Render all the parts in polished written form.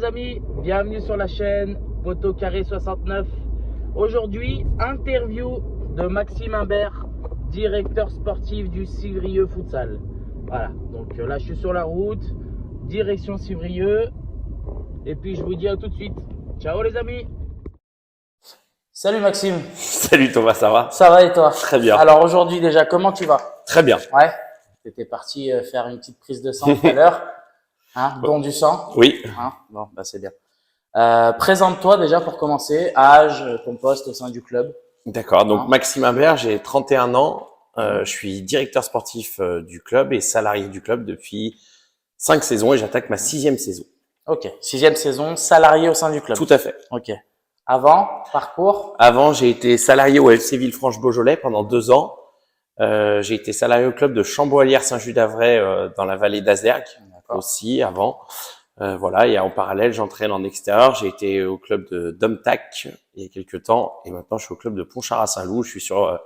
les amis, bienvenue sur la chaîne Poteau Carré 69. Aujourd'hui, interview de Maxime Imbert, directeur sportif du Civrieux Futsal. Voilà, donc là je suis sur la route, direction Civrieux. Et puis je vous dis à tout de suite. Ciao les amis. Salut Maxime. Salut Thomas, ça va? Ça va et toi? Très bien. Alors aujourd'hui déjà, comment tu vas? Très bien. Ouais, tu étais parti faire une petite prise de sang tout à l'heure. Hein, don du sang. Oui. Hein, bon, bah c'est bien. Présente-toi déjà pour commencer, âge, ton poste au sein du club. D'accord. Donc Hein. Maxime Imbert, j'ai 31 ans. Je suis directeur sportif du club et salarié du club depuis 5 saisons et j'attaque ma 6e saison. Ok, 6e saison, salarié au sein du club. Tout à fait. Ok. Avant, parcours. Avant, j'ai été salarié au FC Villefranche-Beaujolais pendant 2 ans. J'ai été salarié au club de Chamboilières-Saint-Just-d'Avray dans la vallée d'Azergues aussi avant. Voilà, et en parallèle, j'entraîne en extérieur. J'ai été au club de Domtac il y a quelques temps et maintenant je suis au club de Pontcharrat-Saint-Loup. Je suis sur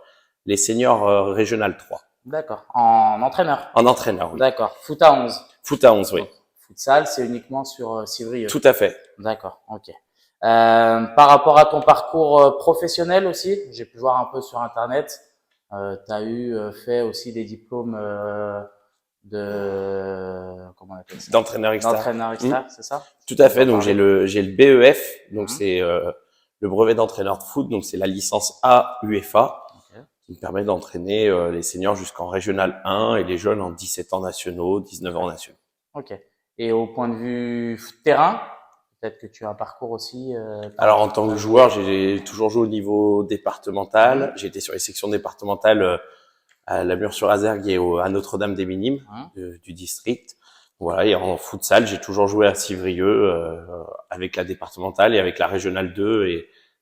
les seniors régional 3. D'accord. En entraîneur. En entraîneur, oui. D'accord. Foot à 11. Foot à 11, oui. Donc, futsal, c'est uniquement sur Civrieux. Tout à fait. D'accord. Ok. Par rapport à ton parcours professionnel aussi, j'ai pu voir un peu sur Internet. Tu as fait aussi des diplômes comment on appelle ça? D'entraîneur extérieur. D'entraîneur extérieur, c'est ça? Tout à fait. Donc j'ai le BEF, donc c'est le brevet d'entraîneur de foot, donc c'est la licence A UEFA qui me permet d'entraîner les seniors jusqu'en régional 1 et les jeunes en 17 ans nationaux, 19 ans nationaux. Ok. Et au point de vue terrain, peut-être que tu as un parcours aussi. Alors en tant que joueur, j'ai toujours joué au niveau départemental. J'ai été sur les sections départementales à la Mure-sur-Azergues et à Notre-Dame des Minimes du district. Voilà, et en futsal, j'ai toujours joué à Civrieux avec la départementale et avec la régionale 2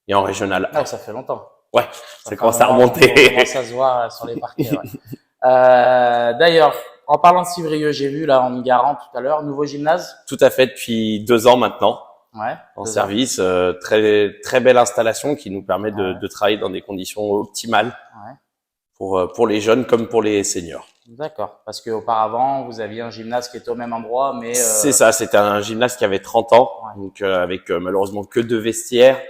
et en régionale 1. Ah, ça fait longtemps. Ouais, ça commence à remonter. Ça commence à se voir sur les parquets. Ouais. D'ailleurs, en parlant de Civrieux, j'ai vu là en Migaran tout à l'heure, nouveau gymnase. Tout à fait, depuis 2 ans maintenant. Ouais. En service, très belle installation qui nous permet de travailler dans des conditions optimales pour les jeunes comme pour les seniors. D'accord, parce que auparavant vous aviez un gymnase qui était au même endroit, mais c'est ça, c'était un gymnase qui avait 30 ans, donc avec malheureusement que 2 vestiaires,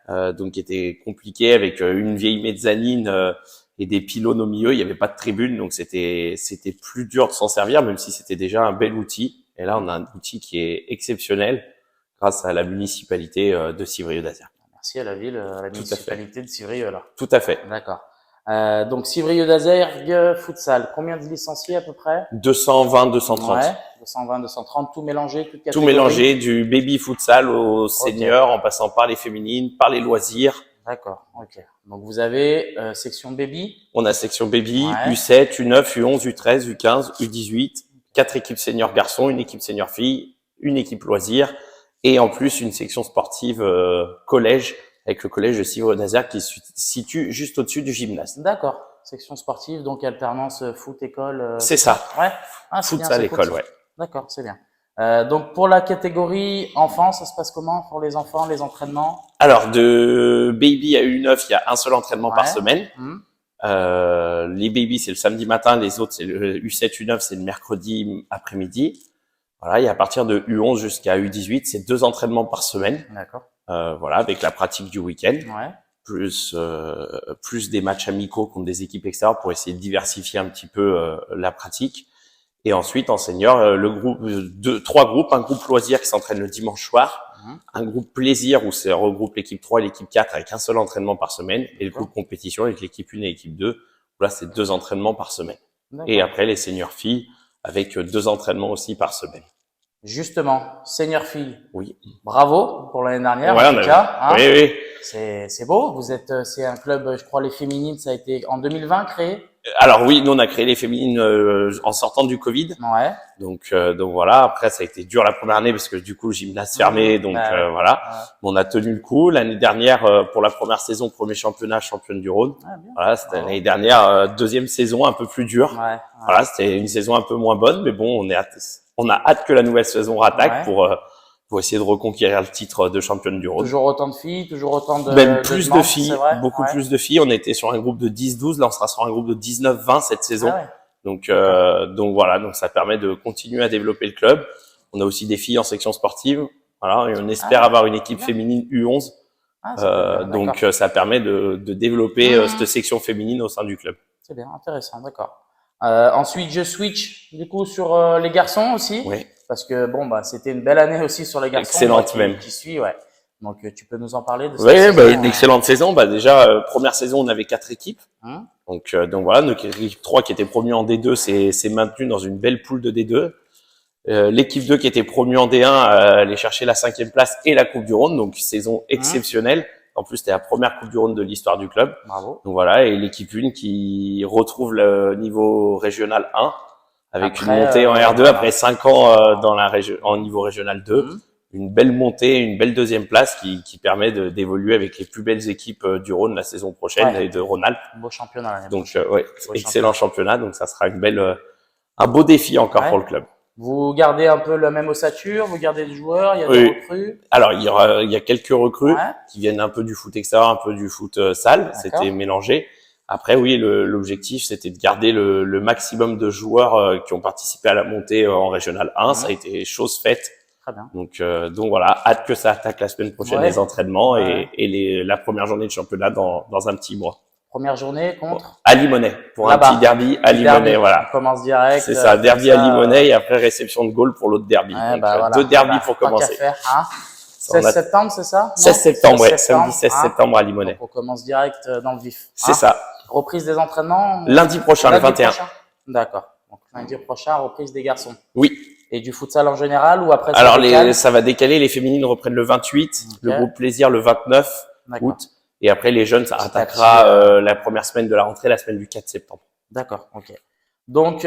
donc qui était compliqué avec une vieille mezzanine et des pylônes au milieu. Il n'y avait pas de tribune, donc c'était plus dur de s'en servir, même si c'était déjà un bel outil. Et là, on a un outil qui est exceptionnel grâce à la municipalité de Civrieux-d'Azergues. Merci à la ville, à la municipalité de Civrieux là. Tout à fait. D'accord. Donc Civrieux-d'Azergues, futsal, combien de licenciés à peu près? 220, 230. Ouais, 220, 230, tout mélangé, toute catégorie. Tout mélangé, du baby futsal aux seniors, en passant par les féminines, par les loisirs. D'accord, ok. Donc vous avez section baby. On a section baby, U7, U9, U11, U13, U15, U18, 4 équipes seniors garçons, une équipe senior filles, une équipe loisirs et en plus une section sportive collège avec le collège de Civrieux-d'Azergues qui se situe juste au-dessus du gymnase. D'accord. Section sportive, donc alternance foot école. C'est ça. Ouais. Ah, futsal école, ouais. D'accord, c'est bien. Donc pour la catégorie enfants, ça se passe comment pour les enfants, les entraînements? Alors de baby à U9, il y a un seul entraînement par semaine. Les baby c'est le samedi matin, les autres c'est le U7, U9 c'est le mercredi après-midi. Voilà, et à partir de U11 jusqu'à U18, c'est 2 entraînements par semaine. D'accord. Voilà, avec la pratique du week-end, plus des matchs amicaux contre des équipes extérieures pour essayer de diversifier un petit peu la pratique. Et ensuite, en senior, le groupe 3 groupes, un groupe loisir qui s'entraîne le dimanche soir, un groupe plaisir où ça regroupe l'équipe 3 et l'équipe 4 avec un seul entraînement par semaine, et le groupe compétition avec l'équipe 1 et l'équipe 2, où là c'est 2 entraînements par semaine. Et après les seniors filles avec 2 entraînements aussi par semaine. Justement, senior fille. Oui. Bravo pour l'année dernière. Ouais, en tout cas, hein. Oui, oui. C'est beau. Vous êtes, c'est un club, je crois, les féminines, ça a été en 2020 créé. Alors oui, nous on a créé les féminines en sortant du Covid. Ouais. Donc voilà. Après ça a été dur la première année parce que du coup le gymnase fermé. Donc voilà. Mais on a tenu le coup. L'année dernière pour la première saison, premier championnat, championne du Rhône. Voilà, c'était l'année dernière, deuxième saison un peu plus dure. Voilà, c'était une saison un peu moins bonne, mais bon, on a hâte que la nouvelle saison rattaque pour essayer de reconquérir le titre de championne du Rhône. Toujours autant de filles, toujours autant de même plus de filles, vrai, beaucoup plus de filles. On était sur un groupe de 10-12, là on sera sur un groupe de 19-20 cette saison. Donc voilà, donc ça permet de continuer à développer le club. On a aussi des filles en section sportive. Voilà, et on espère avoir une équipe féminine U11. Donc ça permet de développer cette section féminine au sein du club. C'est bien, intéressant, d'accord. Ensuite, je switch du coup sur les garçons aussi, Oui. parce que bon bah c'était une belle année aussi sur les garçons. Excellente même. Qui suit, ouais. Donc tu peux nous en parler de cette saison, une excellente saison. Déjà première saison, on avait 4 équipes. Donc voilà, notre équipe 3 qui était promue en D2 s'est maintenue dans une belle poule de D2. L'équipe 2 qui était promue en D1 allait chercher la 5e place et la Coupe du Rhône, donc saison exceptionnelle. En plus, c'était la première Coupe du Rhône de l'histoire du club. Bravo. Donc voilà, et l'équipe 1 qui retrouve le niveau régional 1 avec une montée en R2 après 5 ans dans la région en niveau régional 2. Une belle montée, une belle 2e place qui permet d'évoluer avec les plus belles équipes du Rhône la saison prochaine et de Rhône-Alpes. Beau championnat. Donc excellent championnat. Donc ça sera un beau défi encore pour le club. Vous gardez un peu la même ossature, vous gardez des joueurs, il y a des recrues. Alors il y a quelques recrues qui viennent un peu du foot extérieur, un peu du foot salle. C'était mélangé. Après oui, l'objectif c'était de garder le maximum de joueurs qui ont participé à la montée en régional 1. Ça a été chose faite. Très bien. Donc voilà, hâte que ça attaque la semaine prochaine les entraînements et la première journée de championnat dans un petit mois. Première journée contre à Limonest pour un petit derby à Limonest, voilà. On commence direct. C'est ça, derby à Limonest et après réception de goal pour l'autre derby. Donc 2 derbys pour commencer. 16 septembre, c'est ça? 16 septembre, ouais, samedi 16 septembre à Limonest. Donc on commence direct dans le vif. C'est ça. Reprise des entraînements lundi prochain, le 21. D'accord. Donc lundi prochain, reprise des garçons. Oui. Et du futsal en général ou après alors ça va décaler, les féminines reprennent le 28, le groupe plaisir le 29 août et après les jeunes ça attaquera la première semaine de la rentrée, la semaine du 4 septembre. D'accord, ok. Donc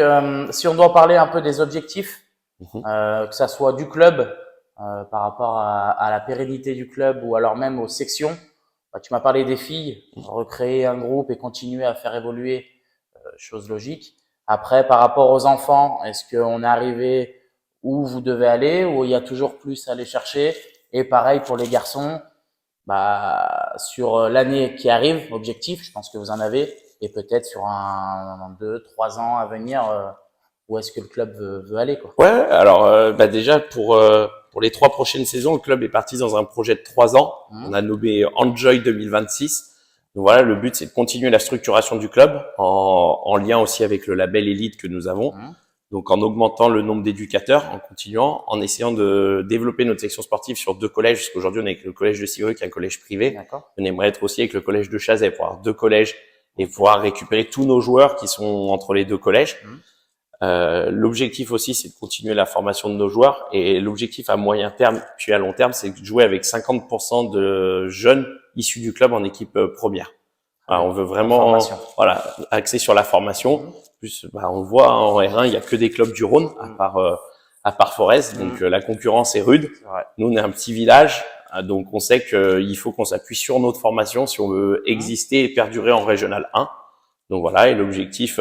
si on doit parler un peu des objectifs, que ça soit du club par rapport à la pérennité du club ou alors même aux sections, tu m'as parlé des filles, recréer un groupe et continuer à faire évoluer, chose logique. Après par rapport aux enfants, est-ce qu'on est arrivé où vous devez aller, où il y a toujours plus à aller chercher? Et pareil pour les garçons, sur l'année qui arrive, objectif, je pense que vous en avez, et peut-être sur 2-3 ans à venir, où est-ce que le club veut aller, quoi. Ouais, alors déjà pour les 3 prochaines saisons, le club est parti dans un projet de 3 ans. On a nommé Enjoy 2026. Donc voilà, le but c'est de continuer la structuration du club en lien aussi avec le label Elite que nous avons. Donc en augmentant le nombre d'éducateurs, en continuant, en essayant de développer notre section sportive sur 2 collèges, parce qu'aujourd'hui on est avec le collège de Civrieux qui est un collège privé. On aimerait être aussi avec le collège de Chazay pour avoir 2 collèges et pouvoir récupérer tous nos joueurs qui sont entre les 2 collèges. L'objectif aussi c'est de continuer la formation de nos joueurs et l'objectif à moyen terme puis à long terme c'est de jouer avec 50% de jeunes issus du club en équipe première. Alors, on veut vraiment axer sur la formation. Plus, on voit en R1, il y a que des clubs du Rhône, à part Forest. Donc, la concurrence est rude. Nous, on est un petit village. Donc, on sait qu'il faut qu'on s'appuie sur notre formation si on veut exister et perdurer en Régional 1. Donc, voilà. Et l'objectif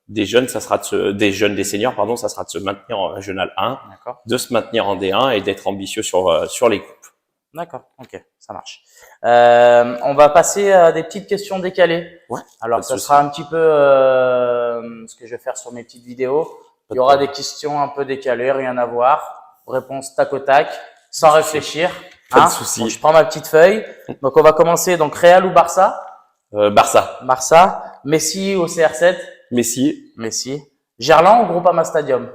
des jeunes, des seniors, pardon, ça sera de se maintenir en Régional 1, de se maintenir en D1 et d'être ambitieux sur les coupes. D'accord. Ok. Ça marche. On va passer à des petites questions décalées. Alors, ça sera un petit peu ce que je vais faire sur mes petites vidéos. Il y aura des questions un peu décalées, rien à voir. Réponse tac au tac, sans réfléchir. Pas de souci. Donc, je prends ma petite feuille. Donc, on va commencer. Donc, Real ou Barça? Barça. Barça. Messi au CR7? Messi. Gerland ou Groupama Stadium?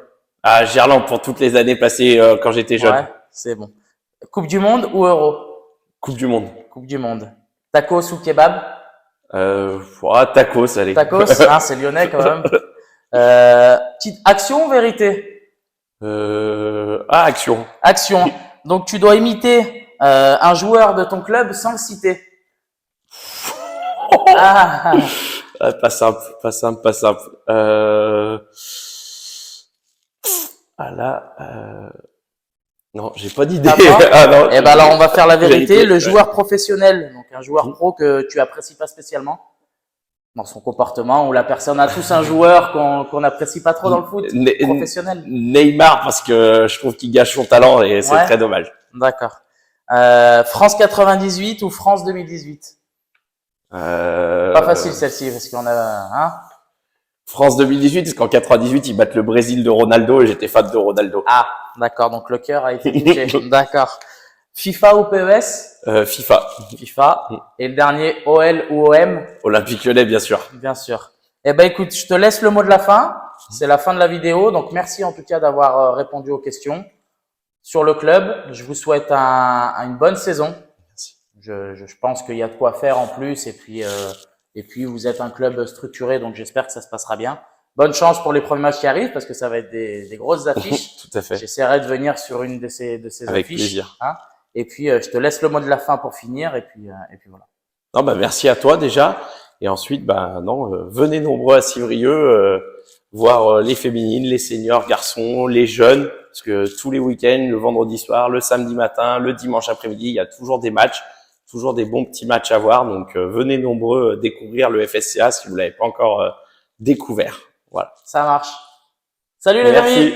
Gerland pour toutes les années passées quand j'étais jeune. Ouais, c'est bon. Coupe du Monde ou Euro? Coupe du Monde. Coupe du Monde. Tacos ou kebab? Tacos, allez. Tacos, c'est lyonnais quand même. Petite action ou vérité? Action. Action. Donc tu dois imiter un joueur de ton club sans le citer. Pas simple. Non, j'ai pas d'idée. Eh ben alors on va faire la vérité. Le joueur professionnel, donc un joueur pro que tu apprécies pas spécialement dans son comportement, ou la personne a tous un joueur qu'on n'apprécie pas trop dans le foot professionnel. Neymar, parce que je trouve qu'il gâche son talent et c'est très dommage. D'accord. France 98 ou France 2018? Pas facile celle-ci parce qu'on a France 2018, parce qu'en 98, ils battent le Brésil de Ronaldo et j'étais fan de Ronaldo. D'accord, donc le cœur a été touché. D'accord. FIFA ou PES? FIFA. FIFA. Et le dernier, OL ou OM? Olympique Lyonnais, bien sûr. Bien sûr. Eh ben, écoute, je te laisse le mot de la fin. C'est la fin de la vidéo. Donc, merci en tout cas d'avoir répondu aux questions sur le club. Je vous souhaite une bonne saison. Merci. Je pense qu'il y a de quoi faire en plus. Et puis, vous êtes un club structuré. Donc, j'espère que ça se passera bien. Bonne chance pour les premiers matchs qui arrivent parce que ça va être des grosses affiches. Tout à fait. J'essaierai de venir sur une de ces Avec affiches. plaisir. Hein. Et puis, je te laisse le mot de la fin pour finir. Et puis voilà. Non, bah, merci à toi déjà. Et ensuite, venez nombreux à Civrieux, voir les féminines, les seniors, garçons, les jeunes, parce que tous les week-ends, le vendredi soir, le samedi matin, le dimanche après-midi, il y a toujours des matchs, toujours des bons petits matchs à voir. Donc, venez nombreux découvrir le FSCA si vous l'avez pas encore découvert. Voilà. Ça marche. Salut les Merci. amis.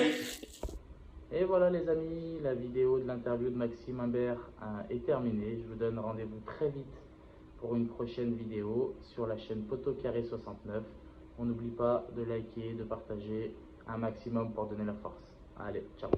Et voilà les amis, la vidéo de l'interview de Maxime Imbert est terminée. Je vous donne rendez-vous très vite pour une prochaine vidéo sur la chaîne Poteau Carré 69. On n'oublie pas de liker, de partager un maximum pour donner la force. Allez, ciao.